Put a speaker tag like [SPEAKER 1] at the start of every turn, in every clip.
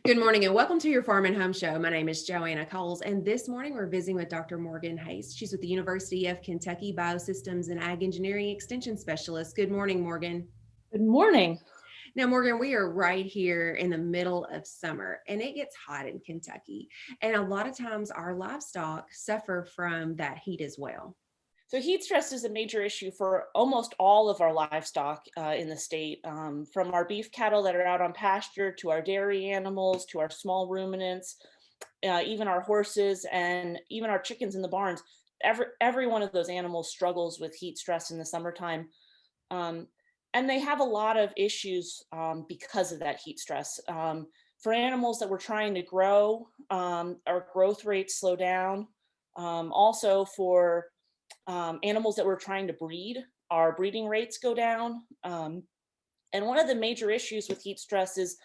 [SPEAKER 1] Good morning and welcome to your Farm and Home Show. My name is Joanna Coles, and this morning we're visiting with Dr. Morgan Hayes. She's with the University of Kentucky Biosystems and Ag Engineering Extension Specialist. Good morning, Morgan.
[SPEAKER 2] Good morning.
[SPEAKER 1] Now, Morgan, we are right here in the middle of summer and it gets hot in Kentucky. And a lot of times our livestock suffer from that heat as well.
[SPEAKER 2] So heat stress is a major issue for almost all of our livestock in the state, from our beef cattle that are out on pasture to our dairy animals to our small ruminants, even our horses and even our chickens in the barns. Every one of those animals struggles with heat stress in the summertime. Um, and they have a lot of issues because of that heat stress. For animals that we're trying to grow, our growth rates slow down. Also for animals that we're trying to breed, our breeding rates go down. And one of the major issues with heat stress is,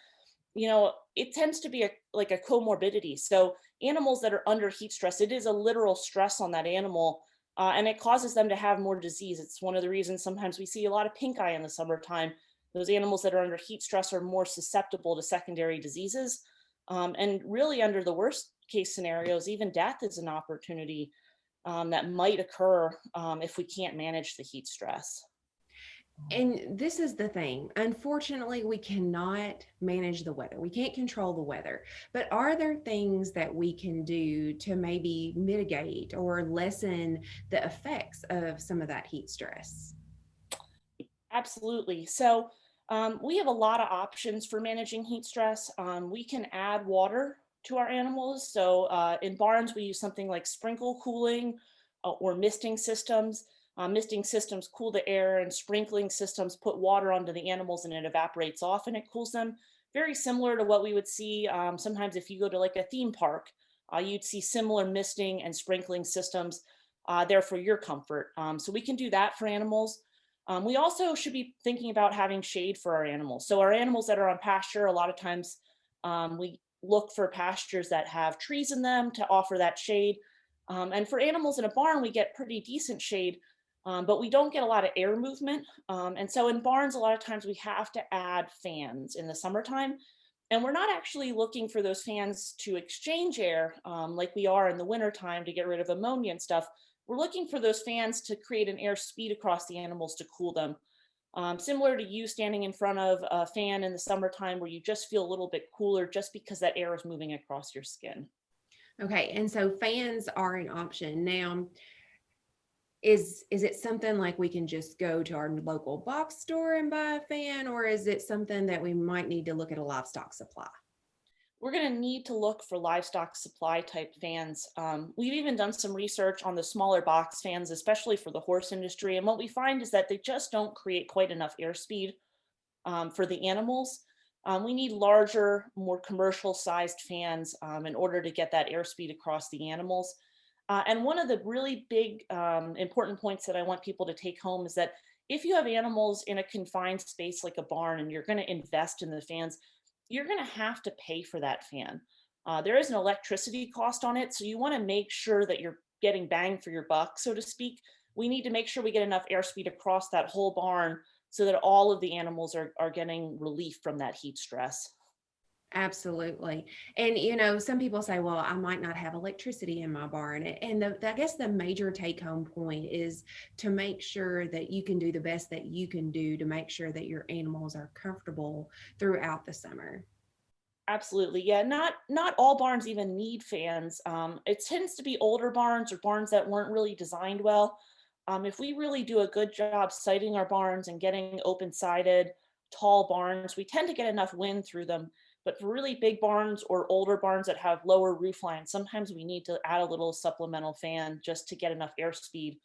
[SPEAKER 2] it tends to be like a comorbidity. So animals that are under heat stress, it is a literal stress on that animal, and it causes them to have more disease. It's one of the reasons sometimes we see a lot of pink eye in the summertime. Those animals that are under heat stress are more susceptible to secondary diseases. And really, under the worst case scenarios, even death is an opportunity that might occur if we can't manage the heat stress.
[SPEAKER 1] And this is the thing. Unfortunately, we cannot manage the weather. We can't control the weather. But are there things that we can do to maybe mitigate or lessen the effects of some of that heat stress?
[SPEAKER 2] Absolutely. So we have a lot of options for managing heat stress. We can add water to our animals. So in barns, we use something like sprinkle cooling or misting systems. Misting systems cool the air, and sprinkling systems put water onto the animals and it evaporates off and it cools them. Very similar to what we would see sometimes if you go to like a theme park. You'd see similar misting and sprinkling systems there for your comfort. So we can do that for animals. We also should be thinking about having shade for our animals. So our animals that are on pasture, a lot of times we look for pastures that have trees in them to offer that shade. And for animals in a barn, we get pretty decent shade, but we don't get a lot of air movement. And so in barns, a lot of times we have to add fans in the summertime. And we're not actually looking for those fans to exchange air like we are in the wintertime to get rid of ammonia and stuff. We're looking for those fans to create an air speed across the animals to cool them. Similar to you standing in front of a fan in the summertime where you just feel a little bit cooler just because that air is moving across your skin.
[SPEAKER 1] Okay, and so fans are an option. Now, is it something like we can just go to our local box store and buy a fan, or is it something that we might need to look at a livestock supply?
[SPEAKER 2] We're going to need to look for livestock supply type fans. We've even done some research on the smaller box fans, especially for the horse industry. And what we find is that they just don't create quite enough airspeed for the animals. We need larger, more commercial sized fans in order to get that airspeed across the animals. And one of the really big important points that I want people to take home is that if you have animals in a confined space like a barn and you're going to invest in the fans, you're going to have to pay for that fan. There is an electricity cost on it, so you want to make sure that you're getting bang for your buck, so to speak. We need to make sure we get enough airspeed across that whole barn so that all of the animals are getting relief from that heat stress.
[SPEAKER 1] Absolutely. And, some people say, well, I might not have electricity in my barn. And I guess the major take home point is to make sure that you can do the best that you can do to make sure that your animals are comfortable throughout the summer.
[SPEAKER 2] Absolutely. Yeah, not all barns even need fans. It tends to be older barns or barns that weren't really designed well. If we really do a good job siting our barns and getting open-sided, tall barns, we tend to get enough wind through them. But for really big barns or older barns that have lower roof lines, sometimes we need to add a little supplemental fan just to get enough airspeed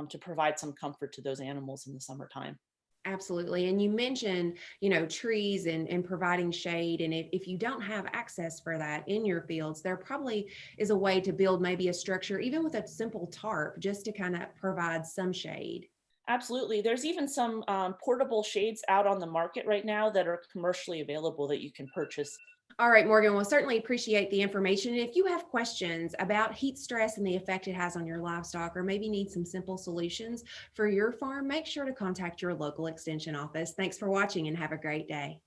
[SPEAKER 2] to provide some comfort to those animals in the summertime.
[SPEAKER 1] Absolutely. And you mentioned, trees and providing shade. And if you don't have access for that in your fields, there probably is a way to build maybe a structure, even with a simple tarp, just to kind of provide some shade.
[SPEAKER 2] Absolutely. There's even some portable shades out on the market right now that are commercially available that you can purchase.
[SPEAKER 1] All right, Morgan, we'll certainly appreciate the information. If you have questions about heat stress and the effect it has on your livestock, or maybe need some simple solutions for your farm, make sure to contact your local extension office. Thanks for watching and have a great day.